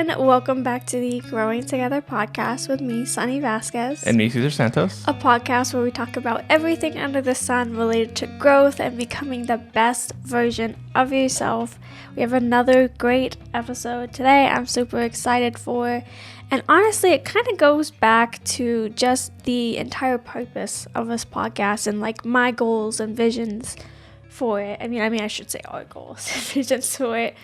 everyone. Welcome back to the Growing Together podcast with me, Sunny Vasquez. And me, Cesar Santos. A podcast where we talk about everything under the sun related to growth and becoming the best version of yourself. We have another great episode today I'm super excited for. And honestly, it kind of goes back to just the entire purpose of this podcast and like my goals and visions for it. I mean, I should say our goals and visions for it.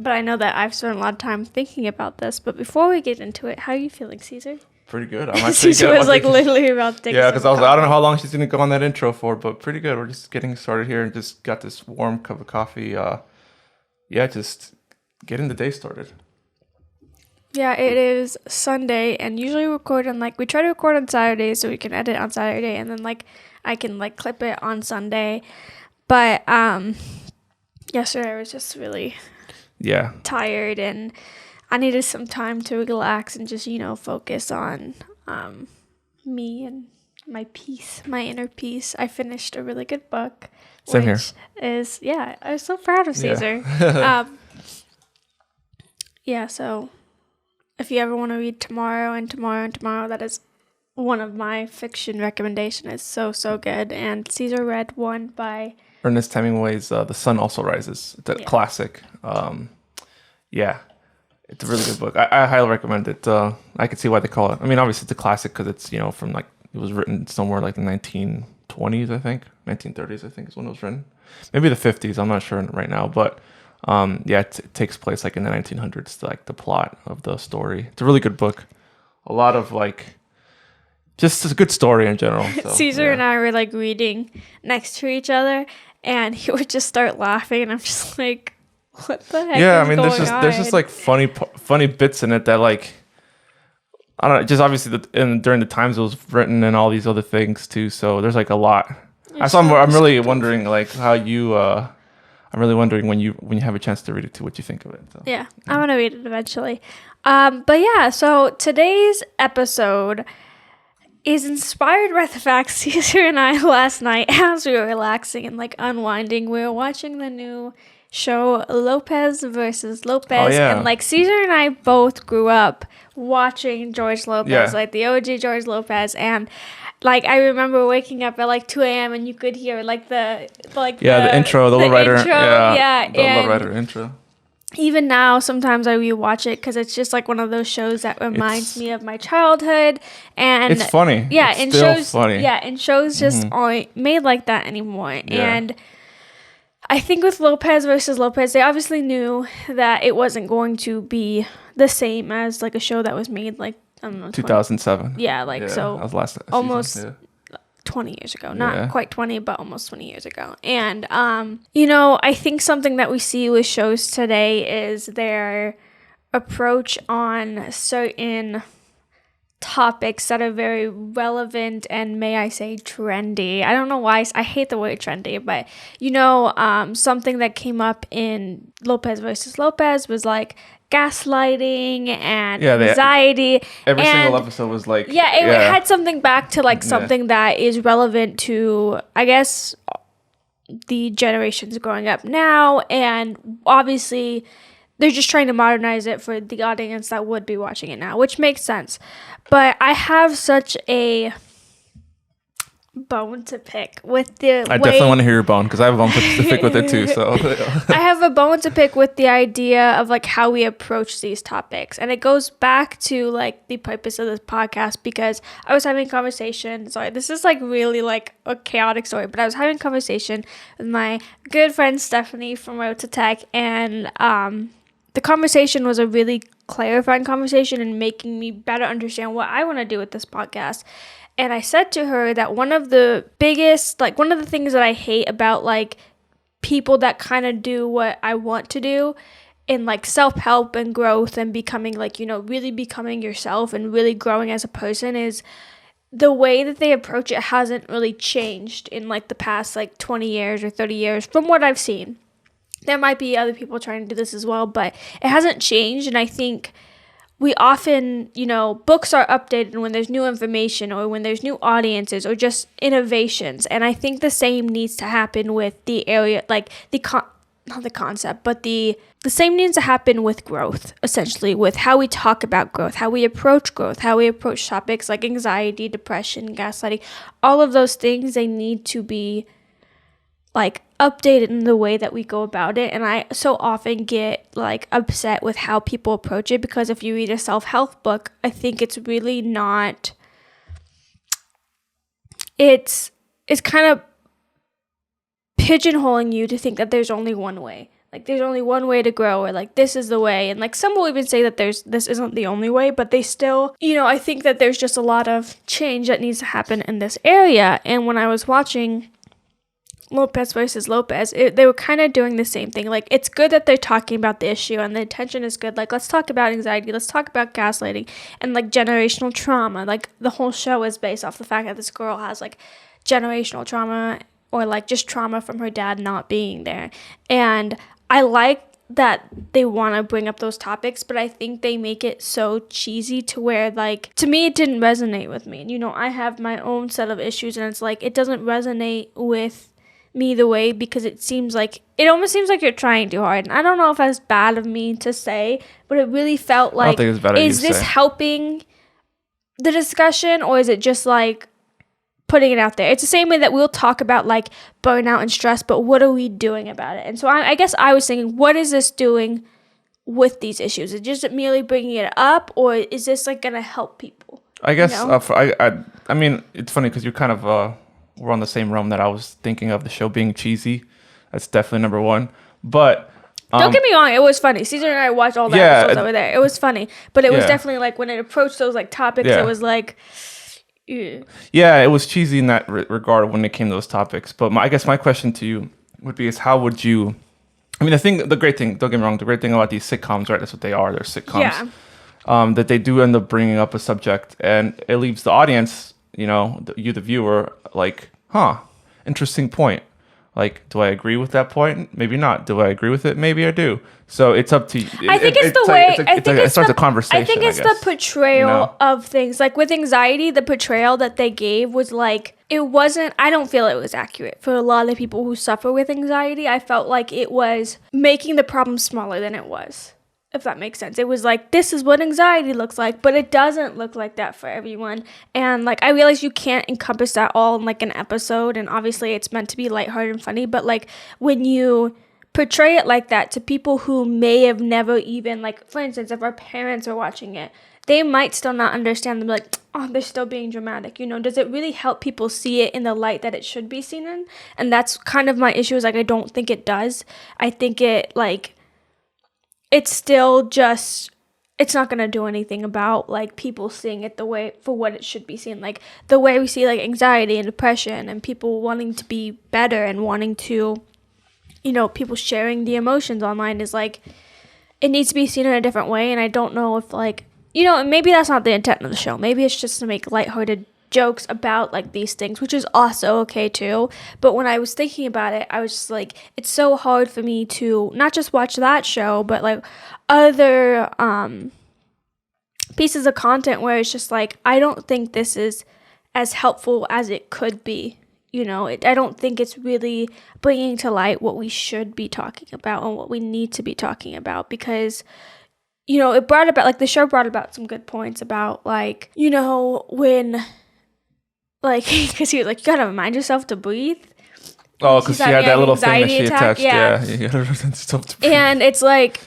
But I know that I've spent a lot of time thinking about this. But before we get into it, how are you feeling, Caesar? Pretty good. I'm actually Caesar was like literally about to take Yeah, because I don't know how long she's going to go on that intro for, but pretty good. We're just getting started here and just got this warm cup of coffee. Just getting the day started. Yeah, it is Sunday, and usually we try to record on Saturday so we can edit on Saturday, and then I can clip it on Sunday. But yesterday I was just really tired, and I needed some time to relax and just focus on me and my peace, my inner peace. I finished a really good book. Same here. I was so proud of Caesar. So if you ever want to read Tomorrow and Tomorrow and Tomorrow, that is one of my fiction recommendations. It's so good. And Caesar read one by Ernest Hemingway's The Sun Also Rises. It's a classic. It's a really good book. I highly recommend it. I could see why they call it. I mean, obviously it's a classic because it's, from it was written somewhere like the 1920s, I think. 1930s, I think is when it was written. Maybe the 50s. I'm not sure right now. But it takes place in the 1900s, the plot of the story. It's a really good book. A lot of just a good story in general. So, Caesar and I were reading next to each other, and he would just start laughing, and I'm just like, what the heck? Yeah, I mean, there's just funny bits in it that I don't know, just obviously during the times it was written and all these other things too. So there's a lot. I'm really wondering how you. I'm really wondering when you have a chance to read it too, what you think of it. So. Yeah, I'm gonna read it eventually. So today's episode is inspired by the fact Caesar and I last night, as we were relaxing and unwinding, we were watching the new show Lopez versus Lopez. Oh, yeah. And Caesar and I both grew up watching George Lopez, the OG George Lopez, and I remember waking up at 2 a.m. and you could hear the intro, the Low Rider. The and Low Rider intro. Even now, sometimes I rewatch it because it's just one of those shows that reminds me of my childhood, and it's funny. Yeah, it's and still shows funny. Yeah, and shows just aren't made like that anymore. Yeah. And I think with Lopez versus Lopez, they obviously knew that it wasn't going to be the same as a show that was made I don't know, 2007. So that was last almost season, 20 years ago. Not quite 20, but almost 20 years ago. And, I think something that we see with shows today is their approach on certain topics that are very relevant and, may I say, trendy. I don't know why. I hate the word trendy, but, something that came up in Lopez versus Lopez was gaslighting and anxiety. Every single episode was it had something back to something that is relevant to, I guess, the generations growing up now, and obviously they're just trying to modernize it for the audience that would be watching it now, which makes sense. But I have such a bone to pick with I definitely want to hear your bone because I have a bone to pick with it too. So I have a bone to pick with the idea of how we approach these topics, and it goes back to the purpose of this podcast, because I was having a conversation. Sorry, this is really a chaotic story, but I was having a conversation with my good friend Stephanie from Road to Tech, and the conversation was a really clarifying conversation and making me better understand what I want to do with this podcast. And I said to her that one of the things that I hate about people that kind of do what I want to do in self-help and growth and becoming really becoming yourself and really growing as a person is the way that they approach it hasn't really changed in the past 20 years or 30 years from what I've seen. There might be other people trying to do this as well, but it hasn't changed. And I think we often, books are updated when there's new information or when there's new audiences or just innovations. And I think the same needs to happen with the area, not the concept, but the same needs to happen with growth, essentially, with how we talk about growth, how we approach growth, how we approach topics like anxiety, depression, gaslighting, all of those things, they need to be like updated in the way that we go about it. And I so often get like upset with how people approach it, because if you read a self-help book, I think it's really not, it's kind of pigeonholing you to think that there's only one way. Like there's only one way to grow, or like this is the way. And like some will even say that this isn't the only way, but they still, I think that there's just a lot of change that needs to happen in this area. And when I was watching Lopez versus Lopez, they were kind of doing the same thing. Like, it's good that they're talking about the issue and the intention is good. Like, let's talk about anxiety, let's talk about gaslighting and like generational trauma. Like, the whole show is based off the fact that this girl has like generational trauma, or like just trauma from her dad not being there. And I like that they want to bring up those topics, but I think they make it so cheesy to where, like, to me, it didn't resonate with me. And, I have my own set of issues, and it's like, it doesn't resonate with me the way, because it almost seems like you're trying too hard. And I don't know if that's bad of me to say, but it really felt like, I don't think it's bad of you is to this say. helping the discussion, or is it just like putting it out there? It's the same way that we'll talk about like burnout and stress, but what are we doing about it? And so I guess I was thinking, what is this doing with these issues? Is it just merely bringing it up, or is this like going to help people? I guess, I mean, it's funny because you kind of were on the same realm that I was thinking of, the show being cheesy. That's definitely number one. But don't get me wrong, it was funny. Caesar and I watched all the episodes over there. It was funny, but it was definitely like when it approached those like topics, it was like, ew. Yeah, it was cheesy in that regard when it came to those topics. But I guess my question to you would be is how would you, I mean, the great thing, don't get me wrong, the great thing about these sitcoms, right, that's what they are, they're sitcoms, that they do end up bringing up a subject, and it leaves the audience, the viewer, like, interesting point. Like, do I agree with that point? Maybe not. Do I agree with it? Maybe I do. So it's up to you. I think it's the way. It starts a conversation. I think it's the portrayal of things. Like with anxiety, the portrayal that they gave was like, it wasn't, I don't feel it was accurate for a lot of people who suffer with anxiety. I felt like it was making the problem smaller than it was, if that makes sense. It was like, this is what anxiety looks like, but it doesn't look like that for everyone. And like, I realize you can't encompass that all in like an episode, and obviously it's meant to be lighthearted and funny, but like when you portray it like that to people who may have never even, like, for instance, if our parents are watching it, they might still not understand. Them, like, oh, they're still being dramatic. Does it really help people see it in the light that it should be seen in? And that's kind of my issue, is like, I don't think it does. I think it, like, it's still just, it's not going to do anything about like people seeing it the way for what it should be seen. Like the way we see like anxiety and depression and people wanting to be better and wanting to, people sharing the emotions online is like, it needs to be seen in a different way. And I don't know if like, maybe that's not the intent of the show. Maybe it's just to make lighthearted jokes about like these things, which is also okay too. But when I was thinking about it, I was just like, it's so hard for me to not just watch that show, but like other pieces of content where it's just like, I don't think this is as helpful as it could be. I don't think it's really bringing to light what we should be talking about and what we need to be talking about, because it brought about, like, the show brought about some good points about, like, when, like, because he was like, you gotta remind yourself to breathe. Oh, because she had that little thing that she attached. Yeah. And it's like,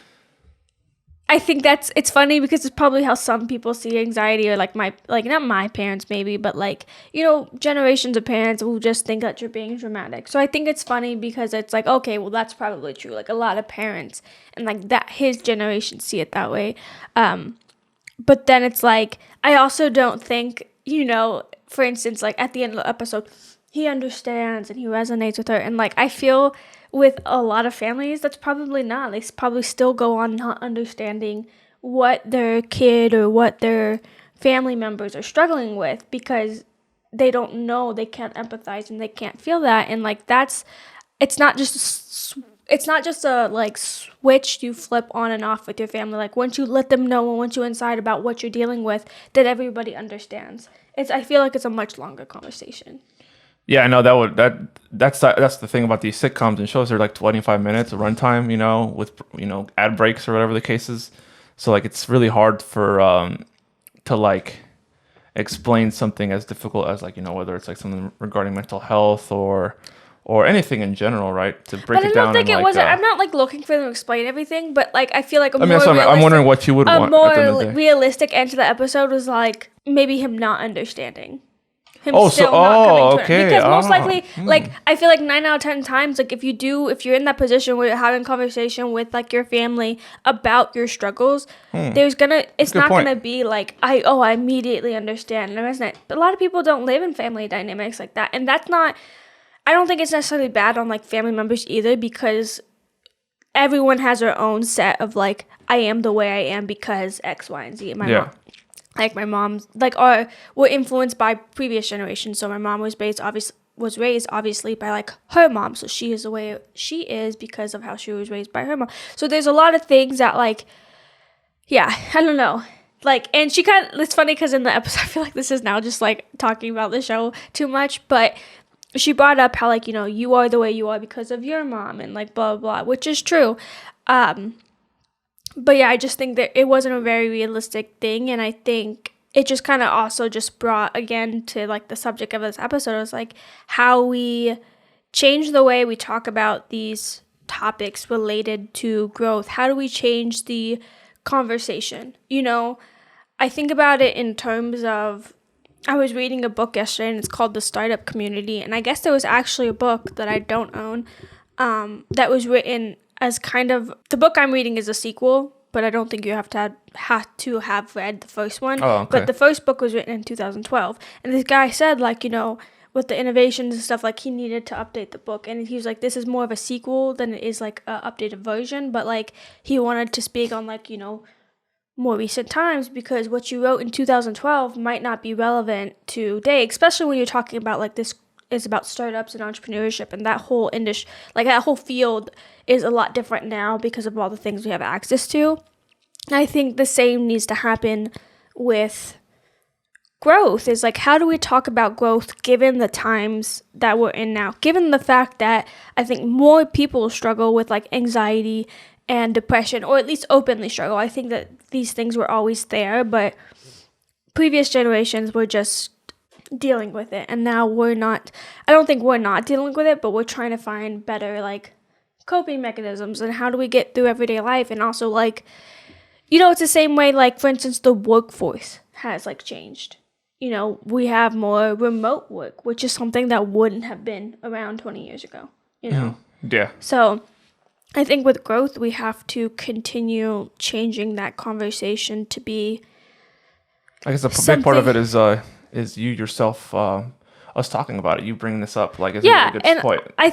I think it's funny because it's probably how some people see anxiety, or like not my parents maybe, but like, generations of parents who just think that you're being dramatic. So I think it's funny because it's like, okay, well, that's probably true. Like a lot of parents and like that his generation see it that way. But then it's like, I also don't think, for instance, like at the end of the episode, he understands and he resonates with her. And like, I feel with a lot of families, that's probably not. They probably still go on not understanding what their kid or what their family members are struggling with, because they don't know, they can't empathize and they can't feel that. And like, it's not just a like switch you flip on and off with your family. Like once you let them know and once you inside about what you're dealing with, that everybody understands. I feel like it's a much longer conversation. Yeah, I know that's the thing about these sitcoms and shows. They're like 25 minutes of runtime, with ad breaks or whatever the case is. So like it's really hard for to like explain something as difficult as like whether it's like something regarding mental health or anything in general, right? To break But I it don't down think and it like was. I'm not like looking for them to explain everything, but like I feel like I mean, I'm wondering what you would a want at the end of more the day. realistic end to the episode was like maybe him not understanding. Him Oh, still not coming to it. okay. Because most likely, like, I feel like 9 out of 10 times, like, if you're in that position where you're having conversation with, like, your family about your struggles, it's not gonna be like, I immediately understand and resonate. But a lot of people don't live in family dynamics like that. And that's not, I don't think it's necessarily bad on, like, family members either, because everyone has their own set of, like, I am the way I am because X, Y, and Z. My mom's were influenced by previous generations. So my mom was raised obviously by like her mom. So she is the way she is because of how she was raised by her mom. So there's a lot of things that like, yeah, I don't know. Like, and it's funny because in the episode, I feel like this is now just like talking about the show too much, but she brought up how like, you are the way you are because of your mom and like blah, blah, blah, which is true. But yeah, I just think that it wasn't a very realistic thing. And I think it just kind of also just brought again to like the subject of this episode is like how we change the way we talk about these topics related to growth. How do we change the conversation? I think about it in terms of, I was reading a book yesterday and it's called The Startup Community. And I guess there was actually a book that I don't own that was written as kind of, the book I'm reading is a sequel, but I don't think you have to have read the first one. Oh, okay. But the first book was written in 2012. And this guy said, like, with the innovations and stuff, like, he needed to update the book. And he was like, this is more of a sequel than it is, like, an updated version. But, like, he wanted to speak on, like, more recent times because what you wrote in 2012 might not be relevant today, especially when you're talking about, like, this is about startups and entrepreneurship, and that whole industry, like that whole field is a lot different now because of all the things we have access to. I think the same needs to happen with growth, is like, how do we talk about growth given the times that we're in now, given the fact that I think more people struggle with like anxiety and depression, or at least openly struggle. I think that these things were always there, but previous generations were just dealing with it, and now I don't think we're not dealing with it, but we're trying to find better like coping mechanisms and how do we get through everyday life. And also like, it's the same way, like, for instance, the workforce has like changed. We have more remote work, which is something that wouldn't have been around 20 years ago, Yeah. So I think with growth, we have to continue changing that conversation to be, I guess a big part of it is you yourself, us talking about it, you bringing this up, like, is a really good point. I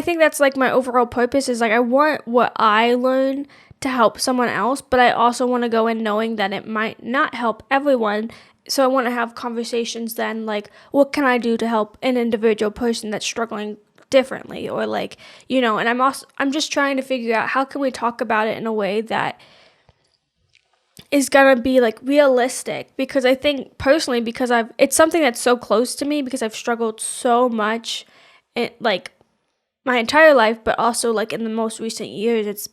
think that's like my overall purpose is like, I want what I learn to help someone else, but I also want to go in knowing that it might not help everyone. So I want to have conversations then, like, what can I do to help an individual person that's struggling differently, or like, and I'm just trying to figure out how can we talk about it in a way that is gonna be like realistic, because I think personally, because it's something that's so close to me, because I've struggled so much in like my entire life, but also like in the most recent years,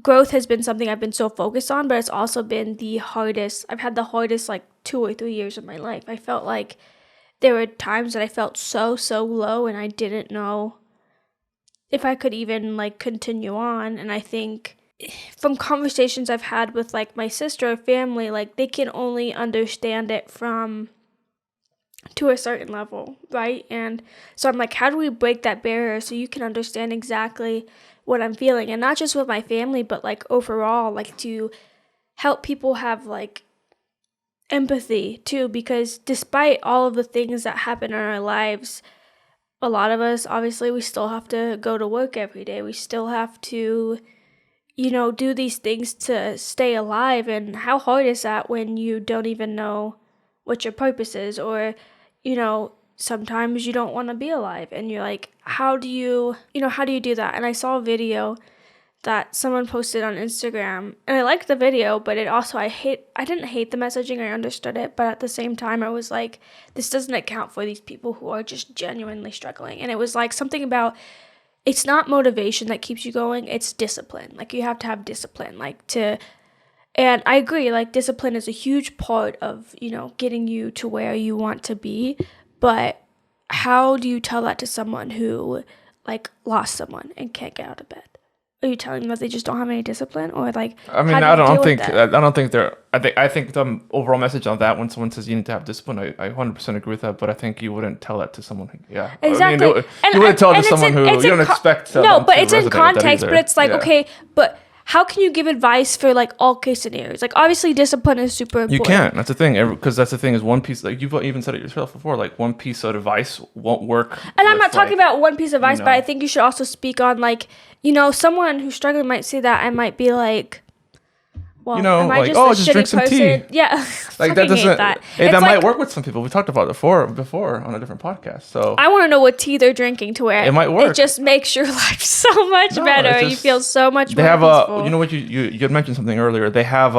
growth has been something I've been so focused on, but it's also been I've had the hardest like 2 or 3 years of my life. I felt like there were times that I felt so low, and I didn't know if I could even like continue on. And I think from conversations I've had with like my sister or family, like they can only understand it to a certain level, right? And so I'm like, how do we break that barrier so you can understand exactly what I'm feeling? And not just with my family, but like overall, like to help people have like empathy too, because despite all of the things that happen in our lives, a lot of us, obviously, we still have to go to work every day. We still have to do these things to stay alive. And how hard is that when you don't even know what your purpose is? Or, sometimes you don't want to be alive and you're like, how do you do that? And I saw a video that someone posted on Instagram, and I liked the video, but it also, I didn't hate the messaging, I understood it, but at the same time I was like, this doesn't account for these people who are just genuinely struggling. And it was like something about, it's not motivation that keeps you going, it's discipline. Like, you have to have discipline, like, to, and I agree, like, discipline is a huge part of, you know, getting you to where you want to be, but how do you tell that to someone who, like, lost someone and can't get out of bed? Are you telling them that they just don't have any discipline, or like? I mean, I don't think they're. I think the overall message on that, when someone says you need to have discipline, I 100% agree with that. But I think you wouldn't tell that to someone. Yeah, Exactly. I mean, you wouldn't tell it to someone who you don't expect. No, but it's in context. But it's like, okay, but how can you give advice for like all case scenarios? Like, obviously, discipline is super important. You can't. That's the thing. Because that's the thing is one piece. Like, you've even said it yourself before. Like, one piece of advice won't work. And I'm not talking about one piece of advice, but I think you should also speak on, like, you know, someone who's struggling might say that. I might be like, well, you know, am I like, just a just drink shitty some person? tea. Yeah, like that doesn't. That That might work with some people. We talked about it before on a different podcast. So I want to know what tea they're drinking to where it might work. It just makes your life so much better. You feel so much more peaceful. You know what, you had mentioned something earlier. They have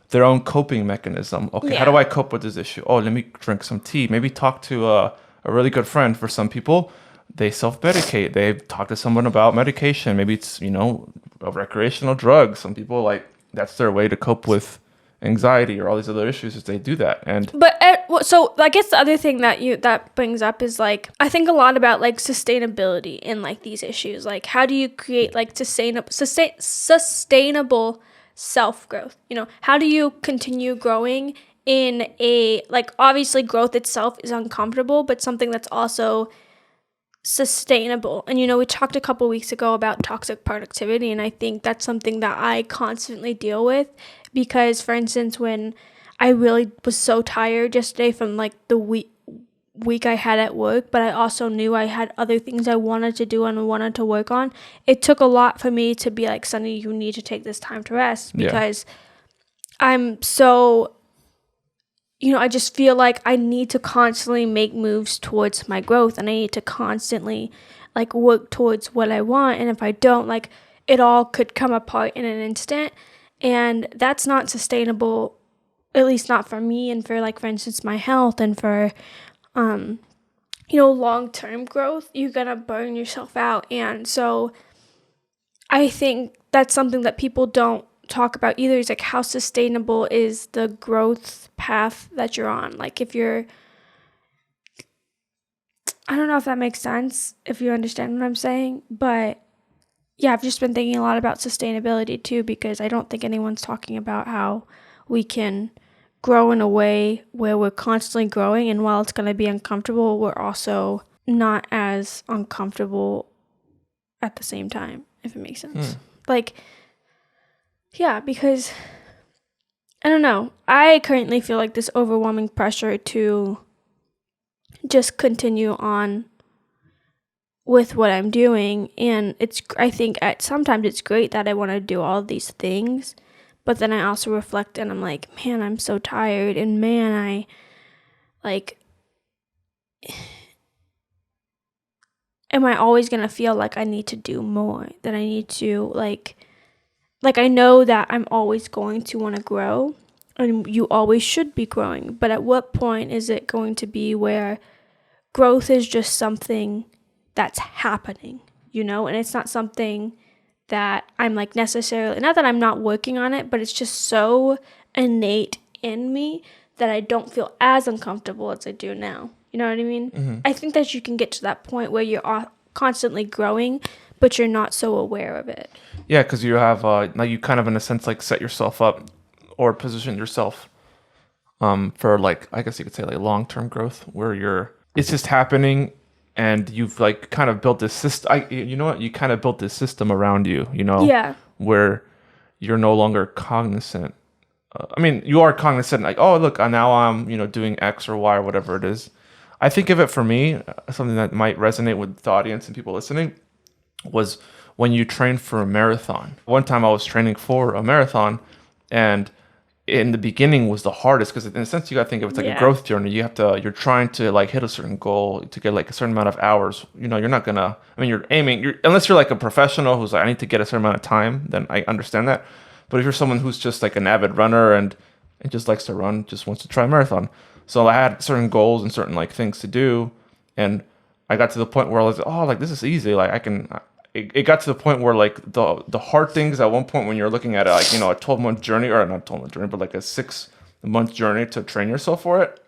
their own coping mechanism. Okay, how do I cope with this issue? Oh, let me drink some tea. Maybe talk to a really good friend. For some people, they self-medicate. They talk to someone about medication. Maybe it's, you know, a recreational drug. Some people, like, that's their way to cope with anxiety or all these other issues, is they do that. And so I guess the other thing that brings up is, like, I think a lot about, like, sustainability in, like, these issues. Like, how do you create, like, sustainable self-growth? You know, how do you continue growing in a, like, obviously growth itself is uncomfortable, but something that's also sustainable. And, you know, we talked a couple weeks ago about toxic productivity, and I think that's something that I constantly deal with, because, for instance, when I really was so tired yesterday from, like, the week I had at work, but I also knew I had other things I wanted to do and wanted to work on, it took a lot for me to be like, Sunny, you need to take this time to rest, because I'm so, you know, I just feel like I need to constantly make moves towards my growth, and I need to constantly, like, work towards what I want. And if I don't, like, it all could come apart in an instant, and that's not sustainable, at least not for me, and for, like, for instance, my health, and for, you know, long-term growth. You're gonna burn yourself out. And so I think that's something that people don't talk about either, is like, how sustainable is the growth path that you're on. Like, if you're, I don't know if that makes sense, if you understand what I'm saying, but yeah, I've just been thinking a lot about sustainability too, because I don't think anyone's talking about how we can grow in a way where we're constantly growing, and while it's going to be uncomfortable, we're also not as uncomfortable at the same time, if it makes sense. Like, yeah, because I don't know. I currently feel like this overwhelming pressure to just continue on with what I'm doing. And I think sometimes it's great that I want to do all these things, but then I also reflect and I'm like, man, I'm so tired. And man, I, like, am I always going to feel like I need to do more, that I need to, like, I know that I'm always going to want to grow, and you always should be growing, but at what point is it going to be where growth is just something that's happening, you know, and it's not something that I'm, like, necessarily, not that I'm not working on it, but it's just so innate in me that I don't feel as uncomfortable as I do now. You know what I mean? Mm-hmm. I think that you can get to that point where you're constantly growing, but you're not so aware of it. Yeah, because you have, now you kind of, in a sense, like, set yourself up or position yourself for, like, I guess you could say, like, long-term growth, where it's just happening, and you've, like, kind of built this system. You know what? You kind of built this system around you, you know? Yeah. Where you're no longer cognizant. I mean, you are cognizant, like, oh, look, now I'm, you know, doing X or Y or whatever it is. I think of it, for me, something that might resonate with the audience and people listening, was when you train for a marathon. One time I was training for a marathon, and in the beginning was the hardest, because in a sense you got to think of it like a growth journey. You're trying to like hit a certain goal to get like a certain amount of hours. You know, you're not gonna, I mean, unless you're like a professional who's like, I need to get a certain amount of time, then I understand that. But if you're someone who's just like an avid runner and just likes to run, just wants to try a marathon. So I had certain goals and certain like things to do, and I got to the point where I was like, oh, like this is easy. Like I can. It got to the point where like the hard things at one point when you're looking at like, you know, a 12-month journey, or not 12-month journey, but like a 6-month journey to train yourself for it.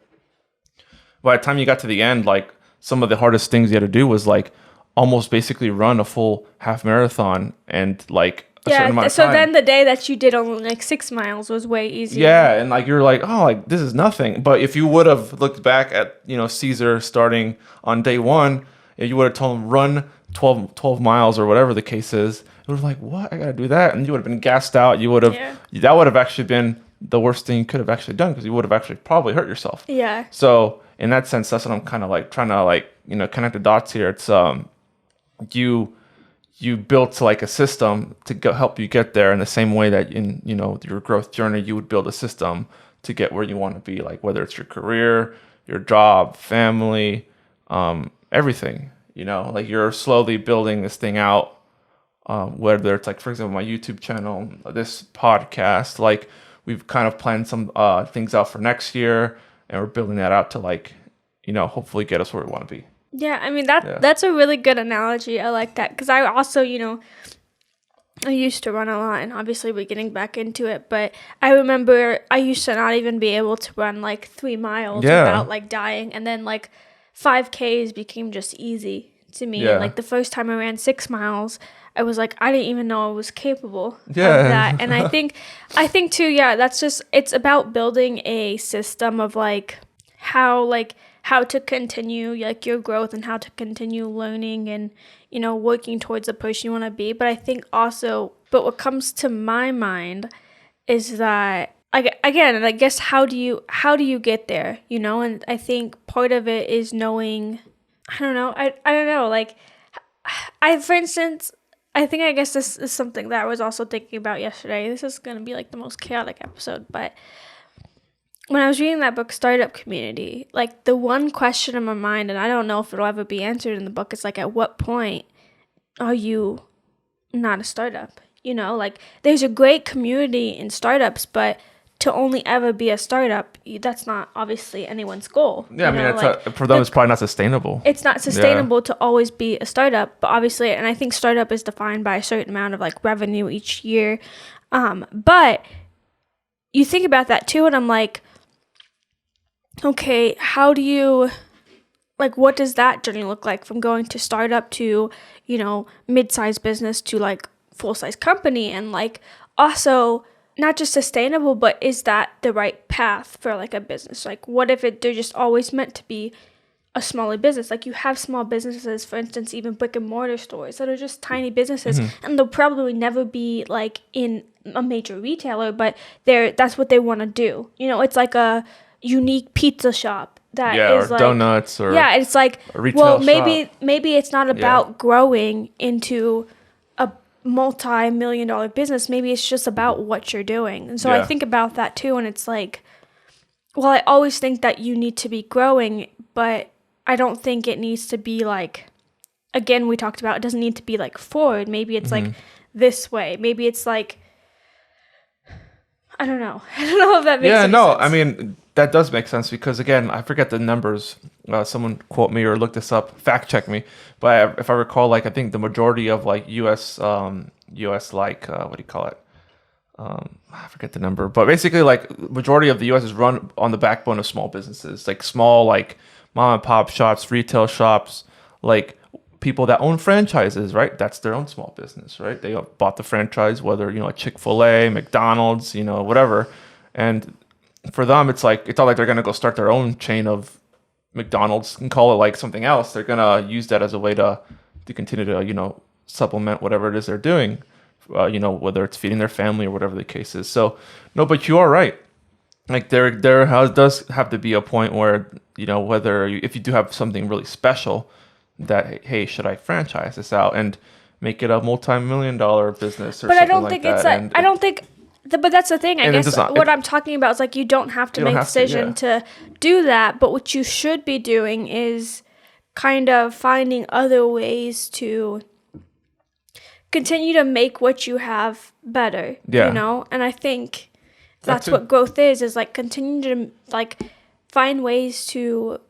By the time you got to the end, like some of the hardest things you had to do was like almost basically run a full half marathon and like a certain amount of time. So then the day that you did only like 6 miles was way easier. Yeah, and like you're like, oh, like this is nothing. But if you would have looked back at, you know, Caesar starting on day one, you would have told him run 12 miles or whatever the case is. It would have like, what? I gotta do that, and you would have been gassed out. You would have that would have actually been the worst thing you could have actually done, because you would have actually probably hurt yourself. Yeah. So in that sense, that's what I'm kind of like trying to like, you know, connect the dots here. It's you built like a system to help you get there in the same way that in, you know, your growth journey you would build a system to get where you want to be, like whether it's your career, your job, family, everything. You know, like you're slowly building this thing out, whether it's like, for example, my YouTube channel, this podcast, like we've kind of planned some things out for next year, and we're building that out to like, you know, hopefully get us where we want to be. Yeah, I mean, that's a really good analogy. I like that, because I also, you know, I used to run a lot, and obviously we're getting back into it, but I remember I used to not even be able to run like 3 miles without like dying, and then like 5Ks became just easy to me. And like the first time I ran 6 miles, I was like, I didn't even know I was capable of that. And I think too, that's just, it's about building a system of like how to continue like your growth and how to continue learning and, you know, working towards the person you want to be. But I think also, but what comes to my mind is that, again, I guess how do you get there, you know? And I think part of it is knowing, I don't know, like for instance, I guess this is something that I was also thinking about yesterday. This is going to be like the most chaotic episode, but when I was reading that book, Startup Community, like the one question in my mind, and I don't know if it'll ever be answered in the book, is like, at what point are you not a startup? You know, like there's a great community in startups, but to only ever be a startup, that's not obviously anyone's goal. Yeah, I mean, for them, it's probably not sustainable. It's not sustainable to always be a startup, but obviously, and I think startup is defined by a certain amount of like revenue each year. But you think about that too, and I'm like, okay, how do you, like, what does that journey look like from going to startup to, you know, mid-sized business to like full-size company? And like also not just sustainable, but is that the right path for like a business? Like what if they're just always meant to be a smaller business? Like you have small businesses, for instance, even brick and mortar stores that are just tiny businesses, and they'll probably never be like in a major retailer, but that's what they want to do. You know, it's like a unique pizza shop that is or like donuts, or it's like, well, maybe it's not about growing into a multi-million-dollar business. Maybe it's just about what you're doing. And so I think about that too, and it's like, well, I always think that you need to be growing, but I don't think it needs to be like, again, we talked about, it doesn't need to be like forward. Maybe it's like this way. Maybe it's like, I don't know if that makes sense. I mean, that does make sense, because again, I forget the numbers. Someone quote me or look this up, fact check me. But if I recall, like I think the majority of like U.S. like what do you call it? I forget the number, but basically like majority of the U.S. is run on the backbone of small businesses, like small like mom and pop shops, retail shops, like people that own franchises, right? That's their own small business, right? They bought the franchise, whether, you know, Chick-fil-A, McDonald's, you know, whatever, and for them, it's not like they're gonna go start their own chain of McDonald's and call it like something else. They're gonna use that as a way to continue to, you know, supplement whatever it is they're doing, you know, whether it's feeding their family or whatever the case is. So no, but you are right. Like there does have to be a point where, you know, if you do have something really special, that hey, should I franchise this out and make it a multi-million-dollar business or something like that? But I don't think But that's the thing. I And guess what I'm talking about is like you don't have to make a decision to do that. But what you should be doing is kind of finding other ways to continue to make what you have better. Yeah. You know, and I think that's what growth is like continue to like find ways to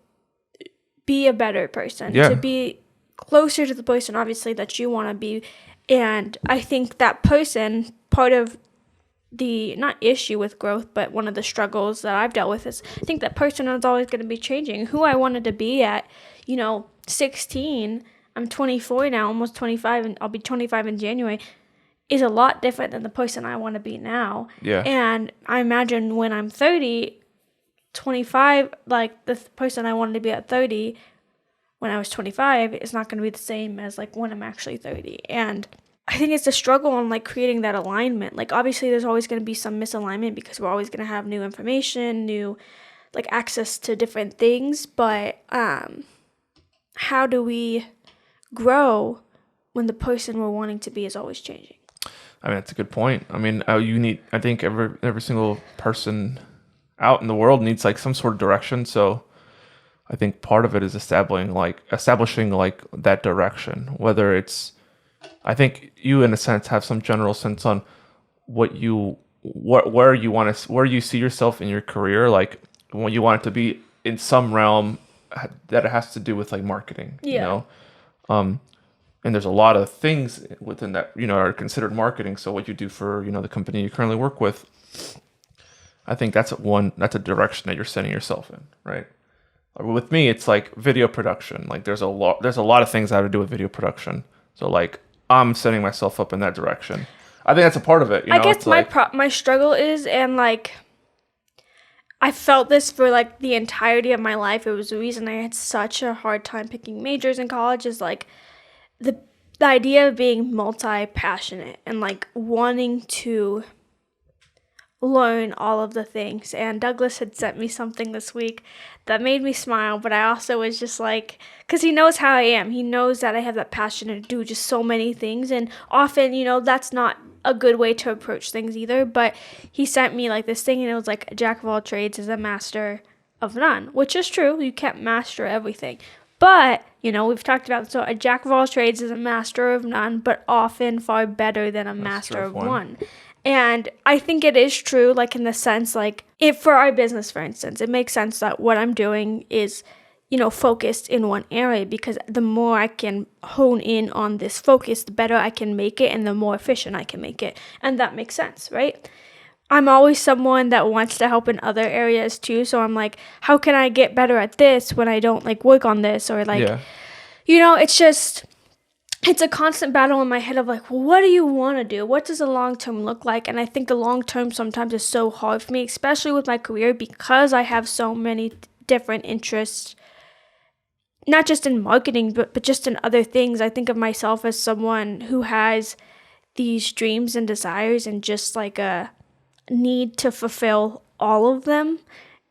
be a better person, to be closer to the person obviously that you want to be. And I think that person, part of the not issue with growth, but one of the struggles that I've dealt with is I think that person is always going to be changing. Who I wanted to be at, 16, I'm 24 now, almost 25, and I'll be 25 in January, is a lot different than the person I want to be now. Yeah. And I imagine when I'm 30, 25, like the person I wanted to be at 30 when I was 25 is not going to be the same as like when I'm actually 30. And I think it's a struggle on like creating that alignment. Like obviously there's always going to be some misalignment because we're always going to have new information, new like access to different things. But how do we grow when the person we're wanting to be is always changing? I mean, that's a good point. I mean, I think every single person out in the world needs like some sort of direction. So I think part of it is establishing like that direction, whether it's, I think you in a sense have some general sense on where you see yourself in your career, like when you want it to be in some realm that it has to do with like marketing, and there's a lot of things within that, are considered marketing. So what you do for, the company you currently work with, I think that's a direction that you're setting yourself in, right? With me, it's like video production. Like there's a lot of things that have to do with video production. So like I'm setting myself up in that direction. I think that's a part of it. I guess my struggle is, and like I felt this for like the entirety of my life. It was the reason I had such a hard time picking majors in college, is like the idea of being multi-passionate and like wanting to learn all of the things. And Douglas had sent me something this week that made me smile, but I also was just like, because he knows how I am. He knows that I have that passion to do just so many things, and often, that's not a good way to approach things either. But he sent me like this thing, and it was like, a jack of all trades is a master of none, which is true. You can't master everything. But, we've talked about, so a jack of all trades is a master of none, but often far better than a master of one. And I think it is true, like in the sense, like if for our business, for instance, it makes sense that what I'm doing is, focused in one area, because the more I can hone in on this focus, the better I can make it and the more efficient I can make it. And that makes sense, right? I'm always someone that wants to help in other areas too. So I'm like, how can I get better at this when I don't like work on this? Or like, it's a constant battle in my head of like, well, what do you want to do? What does the long term look like? And I think the long term sometimes is so hard for me, especially with my career, because I have so many different interests, not just in marketing, but just in other things. I think of myself as someone who has these dreams and desires and just like a need to fulfill all of them.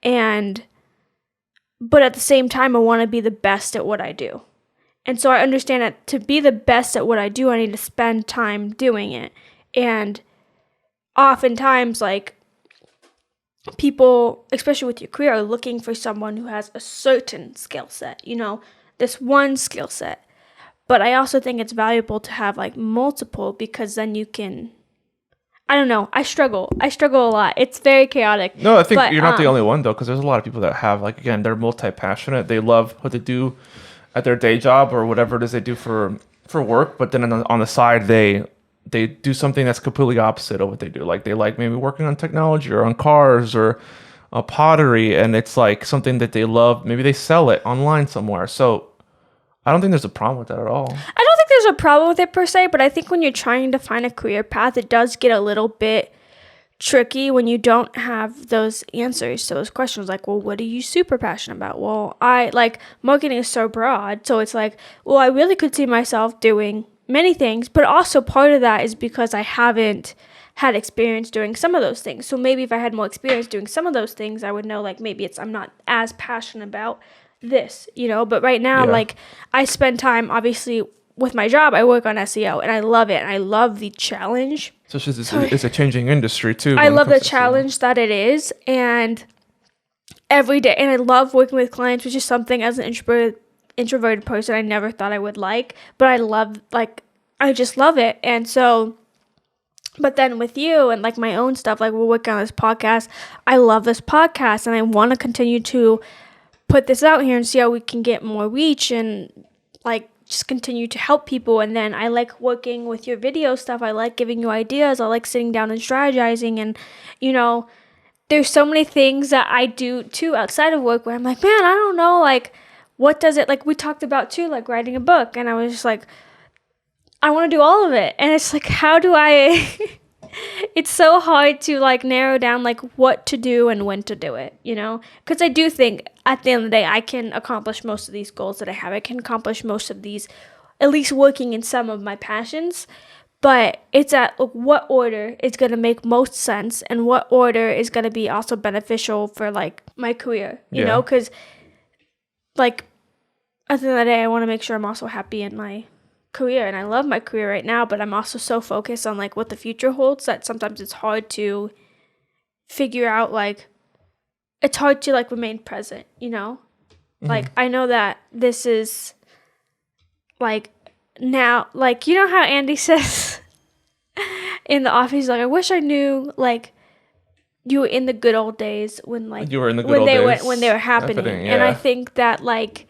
But at the same time, I want to be the best at what I do. And so I understand that to be the best at what I do, I need to spend time doing it. And oftentimes, like, people, especially with your career, are looking for someone who has a certain skill set, this one skill set. But I also think it's valuable to have, like, multiple, because then you can, I don't know, I struggle a lot. It's very chaotic. No, I think you're not the only one, though, because there's a lot of people that have, like, again, they're multi-passionate. They love what they do at their day job or whatever it is they do for work, but then on the side they do something that's completely opposite of what they do. Like they like maybe working on technology or on cars or pottery, and it's like something that they love. Maybe they sell it online somewhere. So I don't think there's a problem with that at all. I don't think there's a problem with it per se, but I think when you're trying to find a career path, it does get a little bit tricky when you don't have those answers to those questions. Like, well, what are you super passionate about? Well, I like marketing is so broad, so it's like, well, I really could see myself doing many things, but also part of that is because I haven't had experience doing some of those things. So maybe if I had more experience doing some of those things, I would know, like, maybe I'm not as passionate about this, but right now, like, I spend time, obviously, with my job. I work on SEO and I love it, and I love the challenge So it's a changing industry too. I love the challenge that it is, and every day, and I love working with clients, which is something as an introverted person I never thought I would like, but I just love it. And so, but then with you and like my own stuff, like we're working on this podcast, I love this podcast and I want to continue to put this out here and see how we can get more reach and like just continue to help people. And then I like working with your video stuff. I like giving you ideas. I like sitting down and strategizing. And, you know, there's so many things that I do too outside of work where I'm like, man, I don't know, like, what does it, like we talked about too, like writing a book. And I was just like, I want to do all of it. And it's like, how do I, it's so hard to like narrow down like what to do and when to do it, you know? Because I do think at the end of the day, I can accomplish most of these goals that I have. I can accomplish most of these, at least working in some of my passions. But it's at what order is going to make most sense and what order is going to be also beneficial for like my career, you know? Because like at the end of the day, I want to make sure I'm also happy in my career, and I love my career right now, but I'm also so focused on like what the future holds that sometimes it's hard to figure out, like it's hard to like remain present, you know? Like I know that this is like now, like you know how Andy says in The Office, like I wish I knew like you were in the good old days when like you were in the good old days when they were happening. And I think that like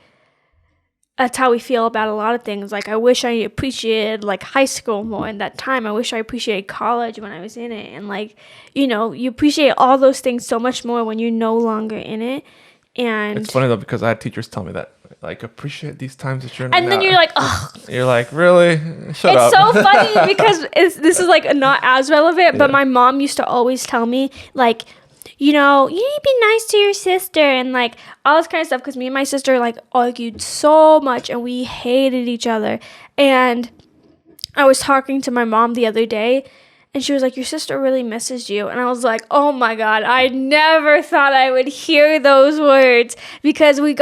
that's how we feel about a lot of things. Like, I wish I appreciated, like, high school more in that time. I wish I appreciated college when I was in it. And, like, you know, you appreciate all those things so much more when you're no longer in it. And it's funny, though, because I had teachers tell me that. Like, appreciate these times that you're in. And then you're like, oh. You're like, really? Shut up. It's so funny because this is, like, not as relevant. But my mom used to always tell me, like, you know, you need to be nice to your sister and like all this kind of stuff, because me and my sister like argued so much and we hated each other. And I was talking to my mom the other day and she was like, your sister really misses you. And I was like, oh my God, I never thought I would hear those words, because we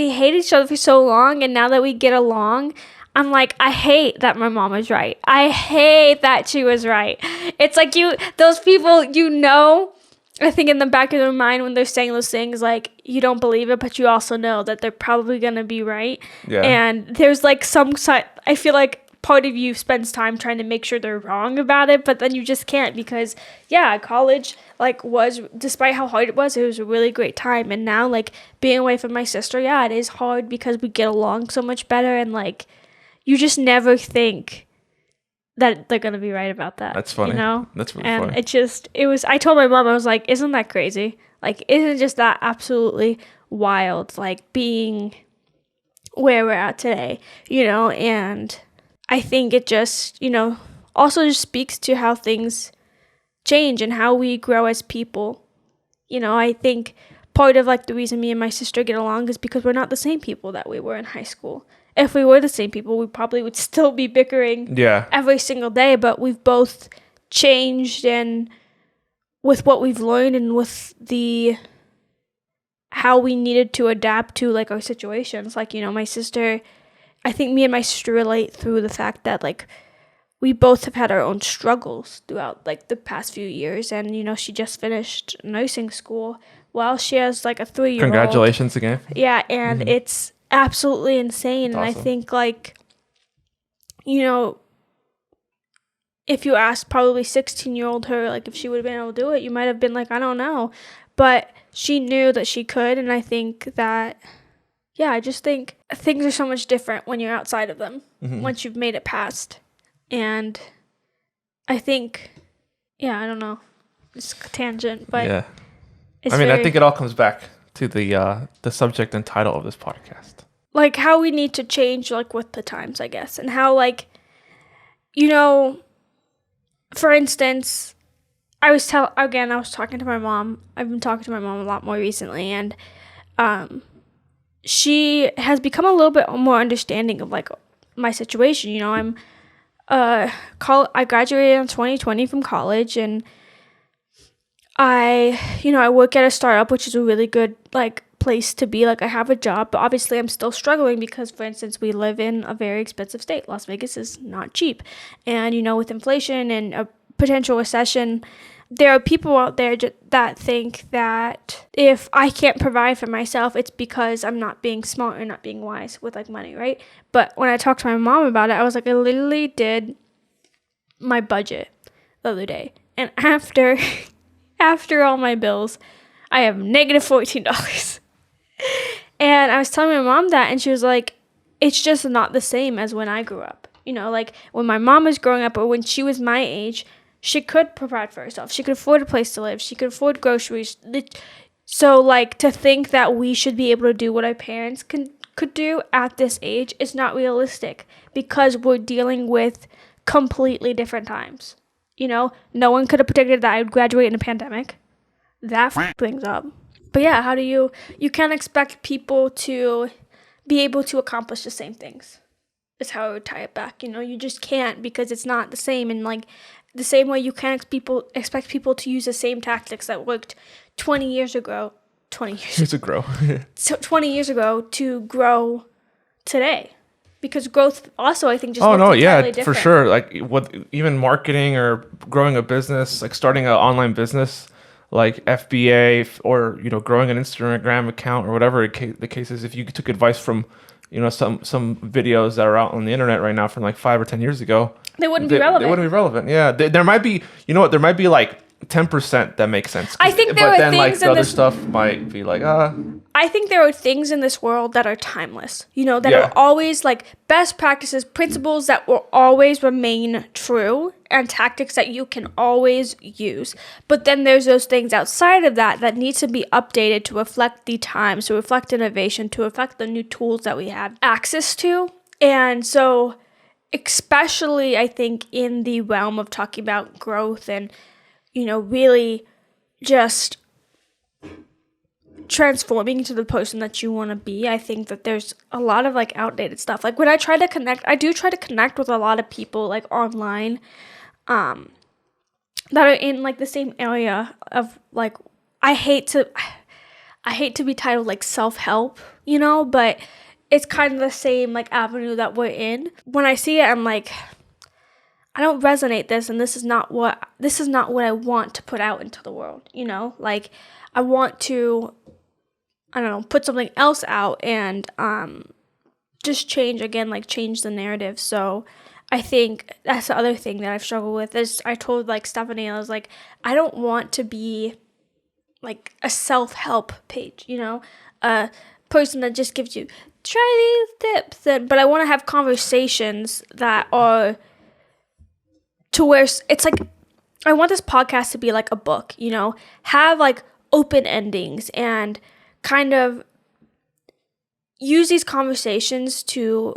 hated each other for so long, and now that we get along, I'm like, I hate that my mom was right. I hate that she was right. It's like those people, you know, I think in the back of their mind when they're saying those things, like, you don't believe it, but you also know that they're probably going to be right. Yeah. And there's like some side, I feel like part of you spends time trying to make sure they're wrong about it, but then you just can't, because college like was, despite how hard it was a really great time. And now like being away from my sister, it is hard because we get along so much better, and like you just never think that they're gonna be right about that. That's funny. You know? That's really funny. And I told my mom, I was like, isn't that crazy? Like, isn't just that absolutely wild? Like being where we're at today, you know? And I think it just, you know, also just speaks to how things change and how we grow as people. You know, I think part of like the reason me and my sister get along is because we're not the same people that we were in high school. If we were the same people, we probably would still be bickering every single day, but we've both changed, and with what we've learned and with how we needed to adapt to like our situations. Like, you know, I think me and my sister relate through the fact that like we both have had our own struggles throughout like the past few years. And, you know, she just finished nursing school while she has like a 3-year-old. Congratulations again. Yeah, and it's absolutely insane. That's awesome. And I think like, you know, if you asked probably 16-year-old her like if she would have been able to do it, you might have been like, I don't know, but she knew that she could. And I think that I just think things are so much different when you're outside of them, once you've made it past. And I think I don't know, it's a tangent, but I think it all comes back to the subject and title of this podcast. Like how we need to change like with the times, I guess. And how like, you know, for instance, I was talking to my mom. I've been talking to my mom a lot more recently, and she has become a little bit more understanding of like my situation. You know, I graduated in 2020 from college, and I work at a startup, which is a really good like place to be. Like I have a job, but obviously I'm still struggling because, for instance, we live in a very expensive state. Las Vegas is not cheap, and you know, with inflation and potential recession, there are people out there that think that if I can't provide for myself, it's because I'm not being smart or not being wise with like money, right? But when I talked to my mom about it, I was like, I literally did my budget the other day. And after all my bills, I have negative $14. And I was telling my mom that, and she was like, it's just not the same as when I grew up. You know, like when my mom was growing up or when she was my age, she could provide for herself. She could afford a place to live. She could afford groceries. So, like, to think that we should be able to do what our parents could do at this age is not realistic because we're dealing with completely different times. You know, no one could have predicted that I would graduate in a pandemic. That things up. But yeah, how do you can't expect people to be able to accomplish the same things. Is how I would tie it back. You know, you just can't because it's not the same. And like the same way you can't expect people to use the same tactics that worked 20 years ago. 20 years ago. So 20 years ago to grow today. Because growth also, I think, just different. For sure. Like what even marketing or growing a business, like starting an online business, like FBA or growing an Instagram account or whatever the case is. If you took advice from some videos that are out on the internet right now from like 5 or 10 years ago, they wouldn't be relevant. They wouldn't be relevant. Yeah, there might be. There might be like 10% that makes sense. I think there are things like the other stuff might be like I think there are things in this world that are timeless. That are always like best practices, principles that will always remain true, and tactics that you can always use. But then there's those things outside of that need to be updated to reflect the times, to reflect innovation, to reflect the new tools that we have access to. And so, especially I think in the realm of talking about growth and really just transforming into the person that you want to be, I think that there's a lot of like outdated stuff. Like when I try to connect with a lot of people like online that are in like the same area of like I hate to be titled like self-help, but it's kind of the same like avenue that we're in. When I see it, I'm like, I don't resonate this, and this is not what I want to put out into the world, Like, I want to, put something else out and just change the narrative. So I think that's the other thing that I've struggled with is I told like Stephanie, I was like, I don't want to be like a self-help page, a person that just gives you, try these tips, but I want to have conversations that are to where it's like, I want this podcast to be like a book, have like open endings and kind of use these conversations to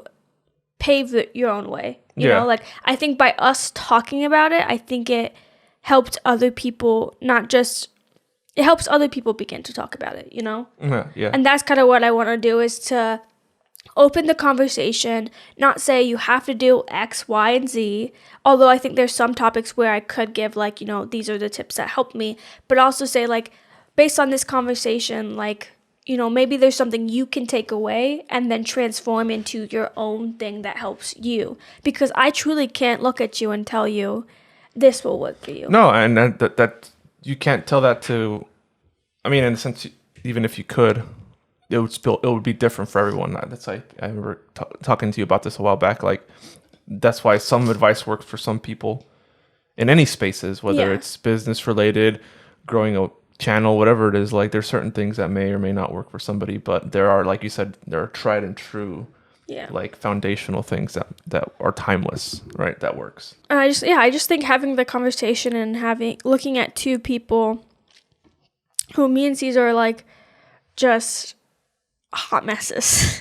pave your own way. You know, like I think by us talking about it, I think it helped other people, it helps other people begin to talk about it, Yeah. And that's kind of what I want to do is to open the conversation, not say you have to do X, Y, and Z, although I think there's some topics where I could give like, these are the tips that helped me, but also say like, based on this conversation, like, maybe there's something you can take away and then transform into your own thing that helps you. Because I truly can't look at you and tell you this will work for you. No, and that you can't tell that to, in a sense, even if you could, it would be different for everyone. That's I remember talking to you about this a while back. Like that's why some advice works for some people in any spaces, whether it's business related, growing a channel, whatever it is. Like there's certain things that may or may not work for somebody, but there are, like you said, there are tried and true, like foundational things that are timeless, right? That works. And I just think having the conversation and looking at two people who me and Caesar are like just hot messes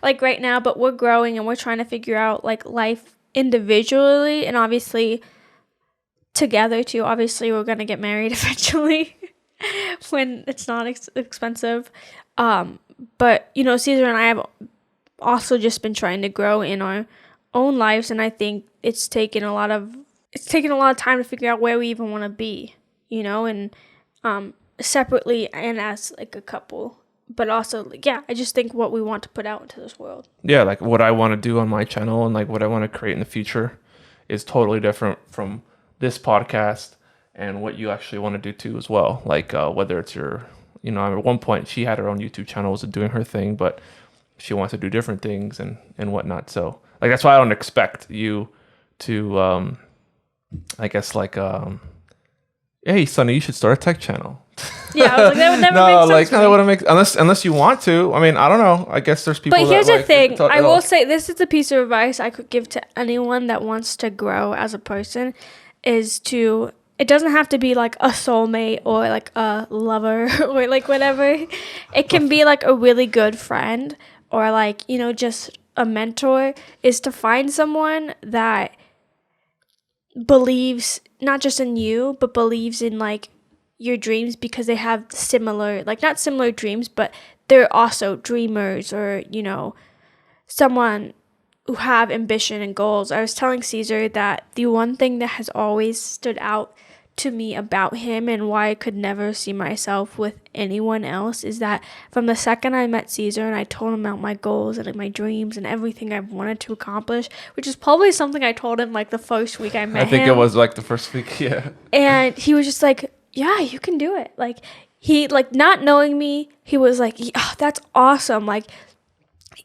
like right now, but we're growing and we're trying to figure out like life individually and obviously together too. Obviously we're gonna get married eventually when it's not expensive, but Caesar and I have also just been trying to grow in our own lives, and I think it's taken a lot of time to figure out where we even want to be, and separately and as like a couple. But also, I just think what we want to put out into this world. Yeah, like what I want to do on my channel and like what I want to create in the future is totally different from this podcast and what you actually want to do too as well. Like whether it's your, at one point she had her own YouTube channel, was doing her thing, but she wants to do different things and whatnot. So like that's why I don't expect you to I guess like hey Sonny, you should start a tech channel. Yeah, I was like, that would never no, make sense. like no, that wouldn't make unless you want to. I mean, I don't know. I guess there's people. But here's that, the like, thing. I will say this is the piece of advice I could give to anyone that wants to grow as a person, is to. It doesn't have to be like a soulmate or like a lover or like whatever. It can be like a really good friend or like, just a mentor, is to find someone that believes not just in you, but believes in like your dreams, because they have similar, like not similar dreams, but they're also dreamers, or, someone who have ambition and goals. I was telling Caesar that the one thing that has always stood out to me about him and why I could never see myself with anyone else is that from the second I met Caesar and I told him about my goals and like my dreams and everything I wanted to accomplish, which is probably something I told him like the first week I met him. I think it was like the first week, yeah. And he was just like, yeah, you can do it. Like, he, like, not knowing me, he was like, oh, that's awesome. Like,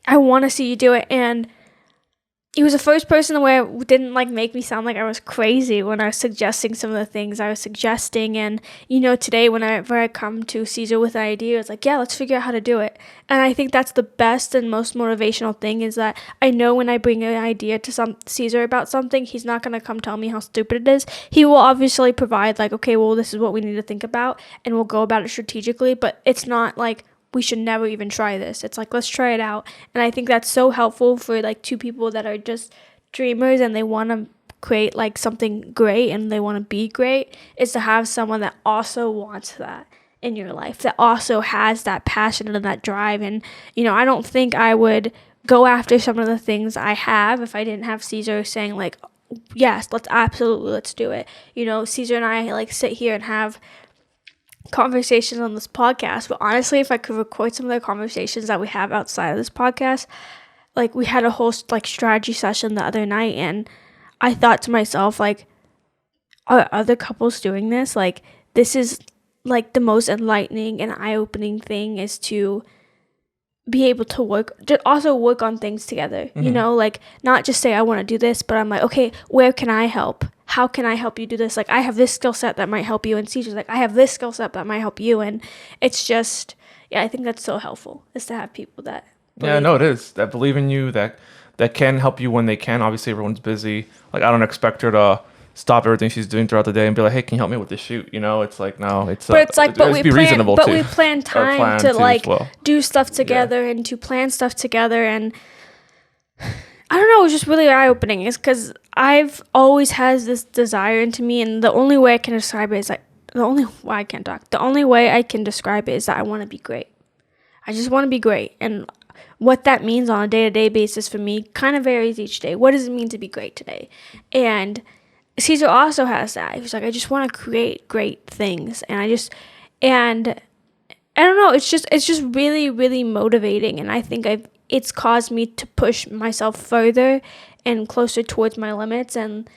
I want to see you do it. And he was the first person where it didn't like make me sound like I was crazy when I was suggesting some of the things I was suggesting. And, today whenever I come to Caesar with an idea, it's like, yeah, let's figure out how to do it. And I think that's the best and most motivational thing, is that I know when I bring an idea to Caesar about something, he's not going to come tell me how stupid it is. He will obviously provide like, okay, well, this is what we need to think about, and we'll go about it strategically. But it's not like, we should never even try this. It's like, let's try it out. And I think that's so helpful for like two people that are just dreamers and they want to create like something great and they want to be great, is to have someone that also wants that in your life, that also has that passion and that drive. And, I don't think I would go after some of the things I have if I didn't have Caesar saying like, yes, let's do it. Caesar and I like sit here and have conversations on this podcast, but honestly, if I could record some of the conversations that we have outside of this podcast, like we had a whole like strategy session the other night, and I thought to myself, like, are other couples doing this? Like, this is like the most enlightening and eye-opening thing, is to be able to work on things together. Like, not just say I want to do this, but I'm like, okay, where can I help? How can I help you do this? Like, I have this skill set that might help you, and Caesar's like, I have this skill set that might help you. And it's just, yeah, I think that's so helpful, is to have people that Yeah, no, it is, that believe in you, that can help you when they can. Obviously, everyone's busy. Like, I don't expect her to stop everything she's doing throughout the day and be like, hey, can you help me with this shoot? It's like, no, it's but it's like, we plan time to like well. do stuff together, and to plan stuff together. And I don't know, it was just really eye-opening. It's because I've always had this desire into me, and the only way I can describe it is like, the only way I can describe it is that I want to be great. I just want to be great. And what that means on a day-to-day basis for me kind of varies each day. What does it mean to be great today? And Caesar also has that. He's like, I just want to create great things. And I don't know, it's just really, really motivating. And I think it's caused me to push myself further and closer towards my limits, and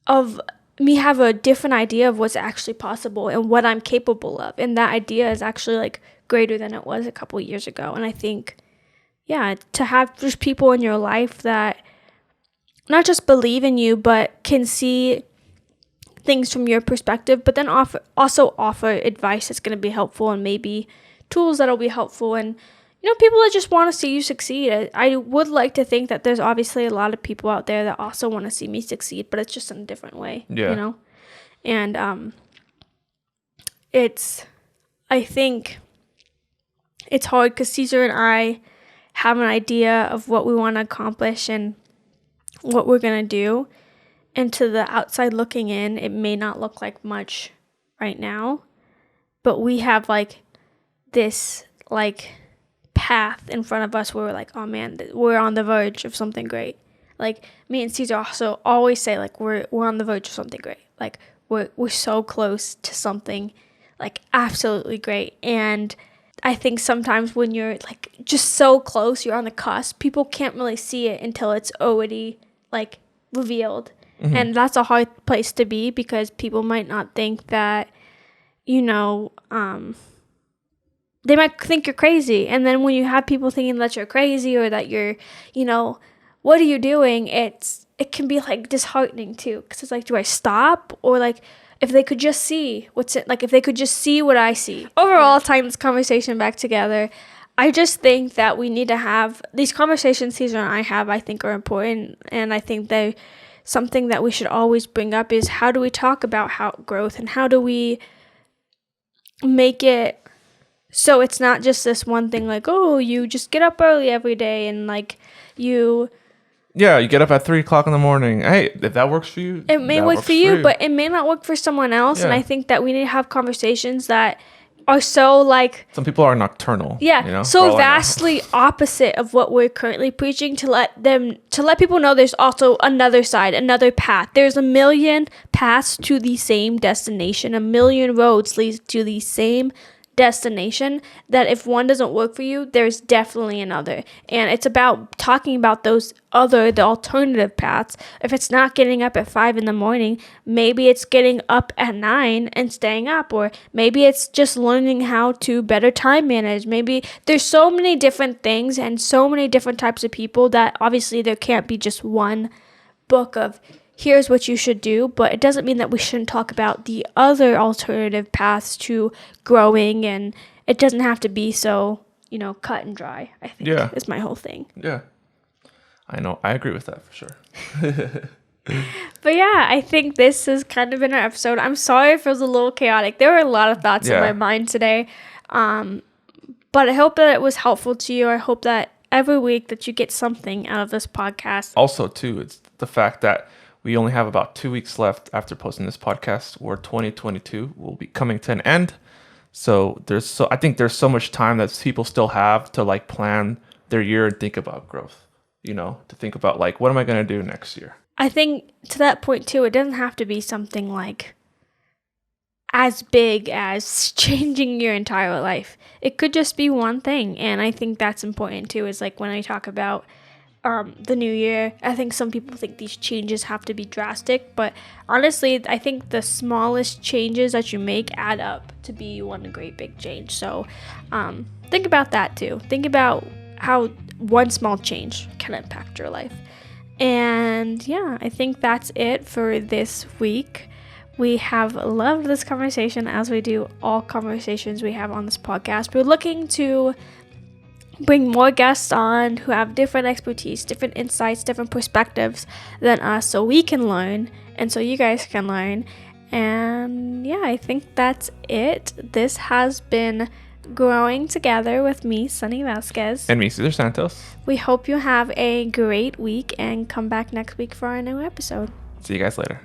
of me have a different idea of what's actually possible and what I'm capable of. And that idea is actually like greater than it was a couple of years ago. And I think, yeah, to have just people in your life that not just believe in you, but can see things from your perspective, but then also offer advice that's going to be helpful, and maybe tools that'll be helpful, and people that just want to see you succeed. I would like to think that there's obviously a lot of people out there that also want to see me succeed, but it's just in a different way. Yeah. And I think it's hard because Caesar and I have an idea of what we want to accomplish and what we're going to do. And to the outside looking in, it may not look like much right now, but we have like this like path in front of us where we're like, oh man, we're on the verge of something great. Like, me and Caesar also always say like we're on the verge of something great. Like, we're so close to something like absolutely great. And I think sometimes when you're like just so close, you're on the cusp, people can't really see it until it's already like revealed. And that's a hard place to be because people might not think that, you know, they might think you're crazy. And then when you have people thinking that you're crazy or that you're, you know, what are you doing? It can be like disheartening too. Because it's like, do I stop? Or like, if they could just see if they could just see what I see. Overall, tying this conversation back together, I just think that we need to have these conversations Caesar and I have, I think are important. And I think they something that we should always bring up is how do we talk about how growth and how do we make it so it's not just this one thing like, oh, you just get up early every day and like you get up at 3:00 in the morning. Hey, if that works for you, it may work for you, but it may not work for someone else. Yeah. And I think that we need to have conversations that are so like some people are nocturnal. Yeah, you know, so vastly opposite of what we're currently preaching to let people know there's also another side, another path. There's a million paths to the same destination. A million roads lead to the same destination, that if one doesn't work for you, there's definitely another. And it's about talking about the alternative paths. If it's not getting up at 5 a.m, maybe it's getting up at 9 and staying up, or maybe it's just learning how to better time manage. Maybe there's so many different things and so many different types of people that obviously there can't be just one book of here's what you should do, but it doesn't mean that we shouldn't talk about the other alternative paths to growing, and it doesn't have to be so, cut and dry, I think, is my whole thing. Yeah. I know. I agree with that for sure. But yeah, I think this has kind of been our episode. I'm sorry if it was a little chaotic. There were a lot of thoughts in my mind today. But I hope that it was helpful to you. I hope that every week that you get something out of this podcast. Also, too, it's the fact that we only have about 2 weeks left after posting this podcast, where 2022 will be coming to an end. So I think there's so much time that people still have to like plan their year and think about growth, to think about like, what am I going to do next year? I think to that point too, it doesn't have to be something like as big as changing your entire life. It could just be one thing. And I think that's important too, is like when I talk about the new year, I think some people think these changes have to be drastic, but honestly, I think the smallest changes that you make add up to be one great big change. So think about that too. Think about how one small change can impact your life. And yeah, I think that's it for this week. We have loved this conversation, as we do all conversations we have on this podcast. We're looking to bring more guests on who have different expertise, different insights, different perspectives than us, so we can learn and so you guys can learn. And yeah, I think that's it. This has been Growing Together with me, Sunny Vasquez. And me, Cesar Santos. We hope you have a great week and come back next week for our new episode. See you guys later.